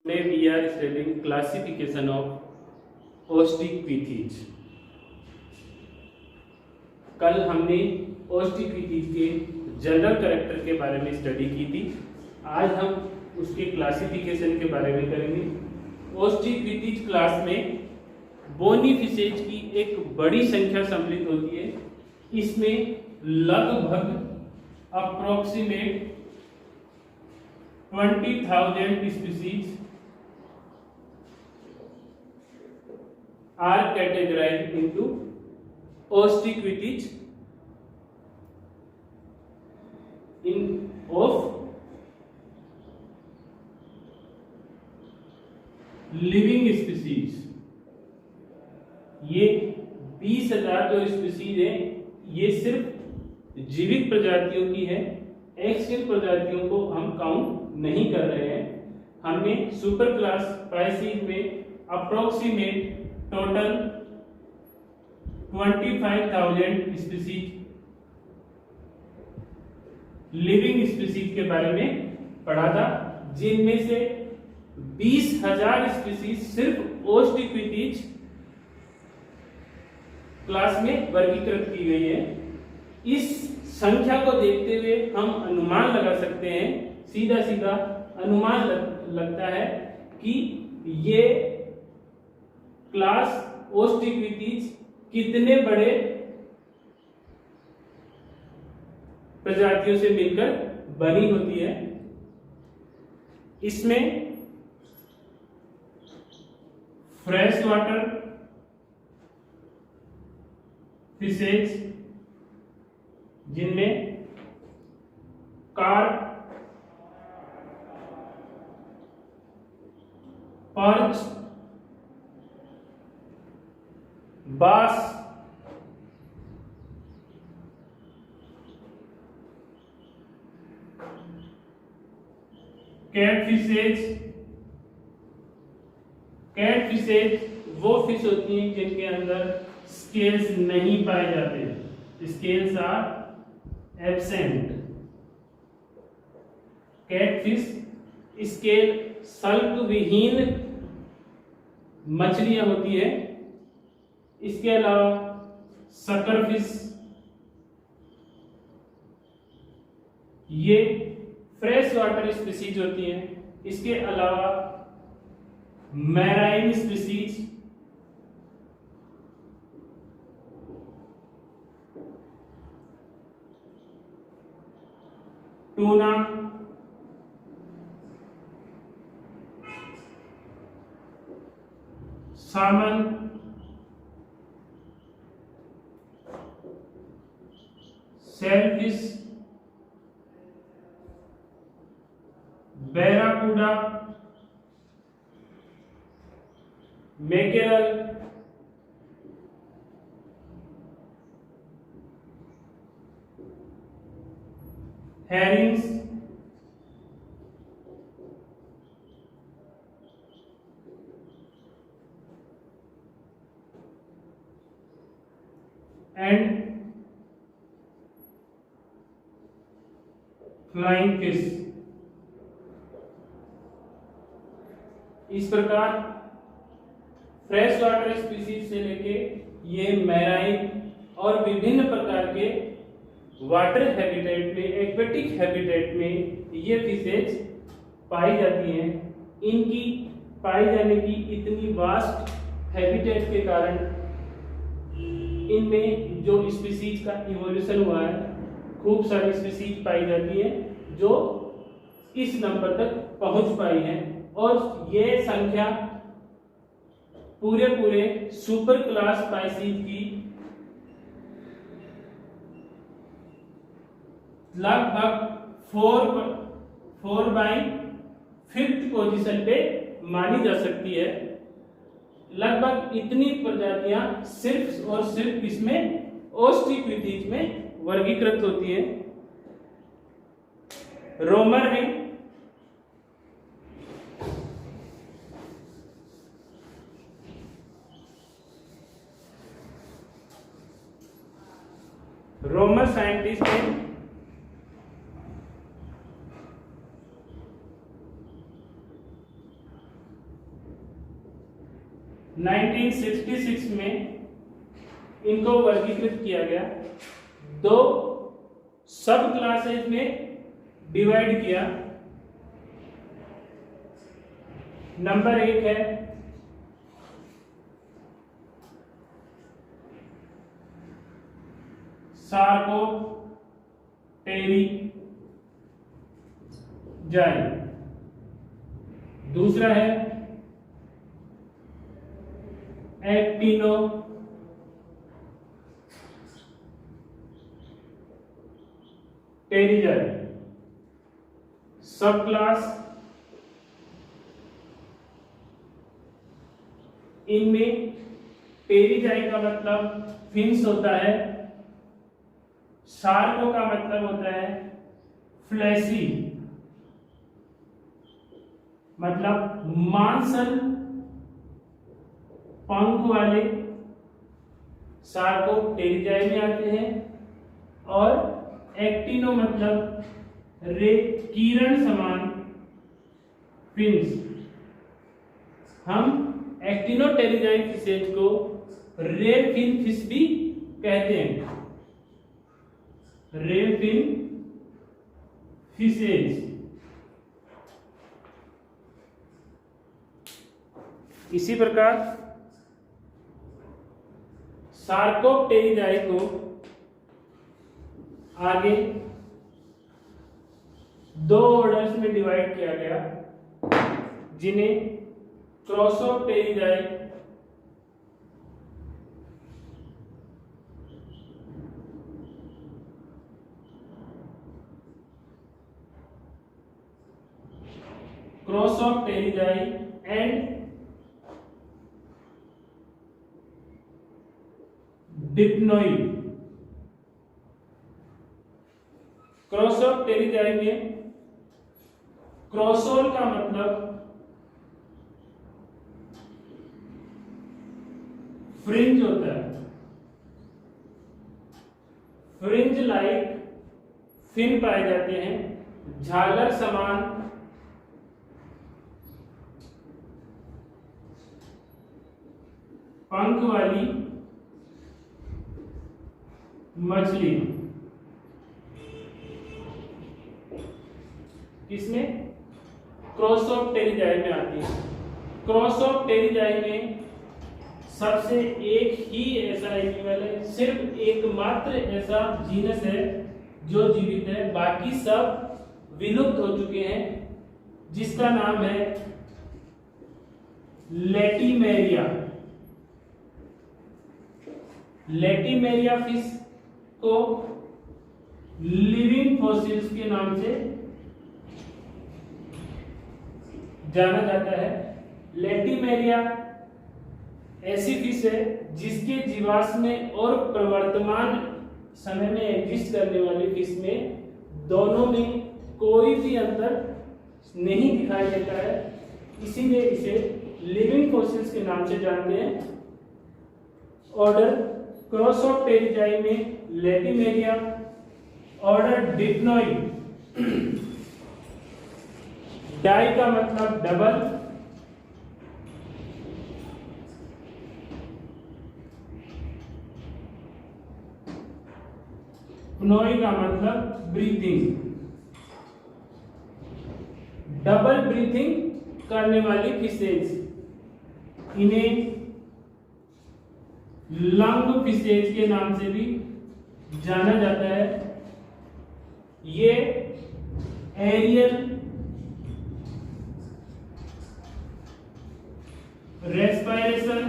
Today we are studying classification of ओस्टिक्विटीज। कल हमने ओस्टिक्विटीज के जनरल कैरेक्टर के बारे में स्टडी की थी। आज हम उसके क्लासिफिकेशन के बारे में करेंगे। ओस्टिक्विटीज क्लास में बोनीफिसेज की एक बड़ी संख्या सम्मिलित होती है। इसमें लगभग approximate 20,000 species are categorized into ostiquities of living species। ये 20,000 जो स्पीसीज है ये सिर्फ जीवित प्रजातियों की है। एक्सटिंक्ट प्रजातियों को हम काउंट नहीं कर रहे हैं। हमने सुपर क्लास स्पीसीज में approximate total 25,000 species living species के बारे में पढ़ा था, जिनमें से 20,000 स्पीसीज सिर्फ ओस्टिक्विटीज क्लास में वर्गीकृत की गई है। इस संख्या को देखते हुए हम अनुमान लगा सकते हैं, सीधा सीधा अनुमान लगता है कि ये क्लास ओस्टिक्विटीज कितने बड़े प्रजातियों से मिलकर बनी होती है। इसमें फ्रेश वाटर फिशेज, जिनमें कार्प, पर्च, बास, कैटफिशेज वो फिश होती हैं जिनके अंदर स्केल्स नहीं पाए जाते, scales are absent. Catfish scale सल्क विहीन मछलियां होती है। इसके अलावा सकरफिश, ये फ्रेश वाटर स्पीसीज होती हैं। इसके अलावा marine species, tuna, salmon, sailfish, barracuda, mackerel, herrings, and flying fish. इस प्रकार फ्रेश वाटर स्पीसीज से लेके ये मैराइन और विभिन्न प्रकार के वाटर हैबिटेट में, एक्वेटिक हैबिटेट में ये फिशेज पाई जाती हैं। इनकी पाई जाने की इतनी वास्ट हैबिटेट के कारण इनमें जो स्पीसीज का इवोल्यूशन हुआ है, खूब सारी स्पीसीज पाई जाती है जो इस नंबर तक पहुंच पाई है। और ये संख्या पूरे सुपर क्लास स्पीसीज की लगभग 4/5 पोजीशन पे मानी जा सकती है। लगभग इतनी प्रजातियां सिर्फ और सिर्फ इसमें ओस्टिक्विटीज में वर्गीकृत होती है। रोमर में रोमन साइंटिस्ट ने 1966 में इनको वर्गीकृत किया गया, दो सब क्लासेज में डिवाइड किया। नंबर 1 है सार्कोप्टेरिजाई, दूसरा है एक्टिनोटेरिजाई। सब क्लास इनमें टेरिजाई का मतलब फिन्स होता है, सार्को का मतलब होता है फ्लैसी, मतलब मांसल पंख वाले सार्कोप्टेरिजाई में आते हैं। और एक्टिनो मतलब रे किरण समान फिन्स। हम एक्टिनोटेरिजाई फिशेज को रे फिन फिश भी कहते हैं, रे फिन फिशेज। इसी प्रकार सार्कोप्टेरिजाई को आगे दो ऑर्डर्स में डिवाइड किया गया, जिन्हें क्रॉसोप्टेरिजाई एंड डिप्नोई। क्रॉसोप्टेरिजाई में क्रॉसोल का मतलब फ्रिंज होता है, फ्रिंज लाइक फिन पाए जाते हैं, झालर समान पंख वाली मछली। किसमें? क्रॉसोप्टेरिजाई में आती है। क्रॉसोप्टेरिजाई में सबसे एक ही ऐसा एनिमल है, सिर्फ एकमात्र ऐसा जीनस है जो जीवित है, बाकी सब विलुप्त हो चुके हैं, जिसका नाम है लेटिमेरिया। लेटिमेरिया फिश को लिविंग फॉसिल्स के नाम से जाना जाता है। लेटिमेरिया ऐसी फिश है जिसके जीवाश्म में और प्रवर्तमान समय में एग्जिस्ट करने वाली फिश में दोनों में कोई भी अंतर नहीं दिखाई देता है, इसीलिए इसे लिविंग फॉसिल्स के नाम से जानते हैं। ऑर्डर क्रॉसोप्टेरिजाई में लेटिमेरिया, ऑर्डर डिप्नोई, डाई का मतलब डबल, प्नोई का मतलब ब्रीथिंग। डबल ब्रीथिंग करने वाली फिशेज, इन्हें लंग फिशेज के नाम से भी जाना जाता है। ये aerial respiration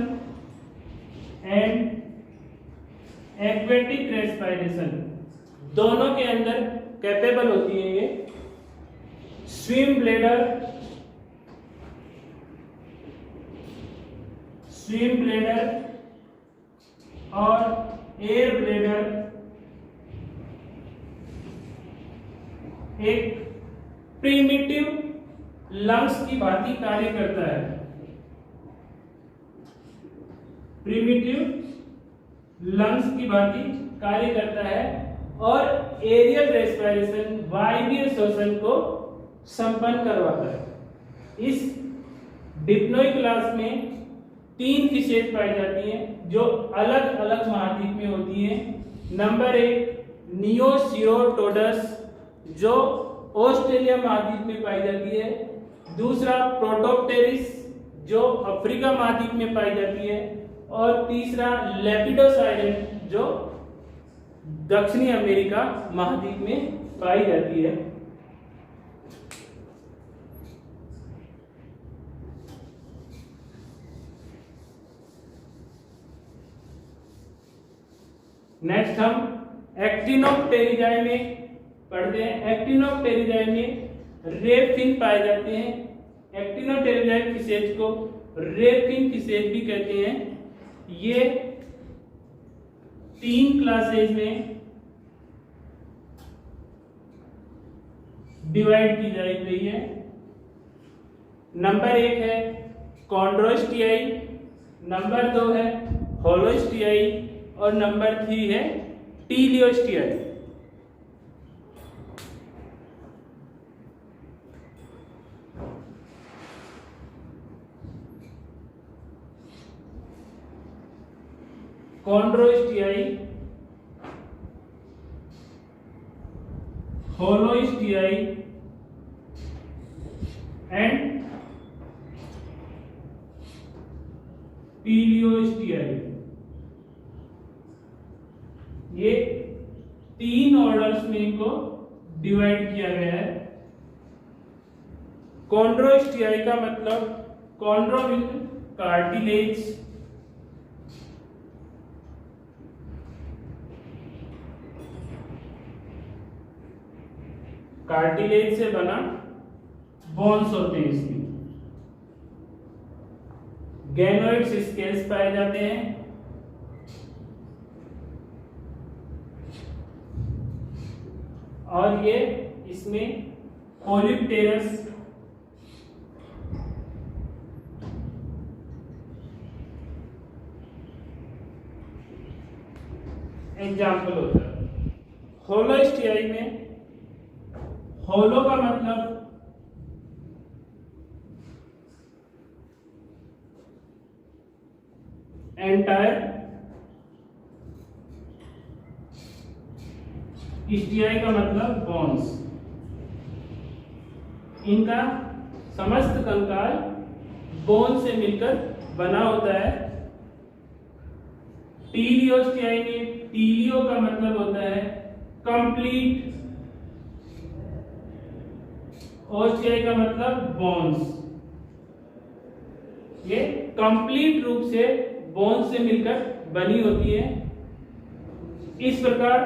and aquatic respiration दोनों के अंदर कैपेबल होती है। ये स्विम ब्लेडर और एयर ब्लेडर एक प्रिमिटिव लंग्स की भांति कार्य करता है। प्रिमिटिव लंग्स की भांति कार्य करता है और एरियल रेस्पिरेशन वायवीय श्वसन को संपन्न करवाता है। इस डिप्नोई क्लास में 3 फिशेज पाई जाती हैं जो अलग अलग महाद्वीप में होती हैं। नंबर 1 नियोसिरोटोडस जो ऑस्ट्रेलिया महाद्वीप में पाई जाती है। दूसरा प्रोटोप्टेरिस जो अफ्रीका महाद्वीप में पाई जाती है। और तीसरा लेपिडोसाइरन जो दक्षिणी अमेरिका महाद्वीप में पाई जाती है। नेक्स्ट हम एक्टिनोप्टेरिजाई में पढ़ते हैं। एक्टिनोप्टेरिजाई में रेफिन पाए जाते हैं। एक्टिनोप्टेरिजाई फिशेज को रेफिन फिशेज भी कहते हैं। ये 3 क्लासेज में डिवाइड की गई है। नंबर 1 है कॉन्ड्रोस्टियाई, नंबर 2 है होलोस्टियाई और नंबर 3 है टीलियोस्टियाई। कॉन्ड्रोस्टियाई, होलोस्टियाई एंड टीलियोस्टियाई, ये 3 ऑर्डर्स में इनको डिवाइड किया गया है। कॉन्ड्रोस्टियाई का मतलब कॉन्ड्रो मीन कार्टिलेज, कार्टिलेज से बना बोन्स होते हैं इसमें। गैनोइड्स स्केल्स पाए जाते हैं। और ये इसमें पोलिप्टेरस, एग्जाम्पल होता है। होलोस्टियाई में होलो का मतलब एंटायर, स्टियाई का मतलब बोन्स। इनका समस्त कंकाल बोन से मिलकर बना होता है। टीलियोस्टियाई में टीलियो का मतलब होता है कंप्लीट, ओस्टियाई का मतलब बोन्स। ये कंप्लीट रूप से बोन्स से मिलकर बनी होती है। इस प्रकार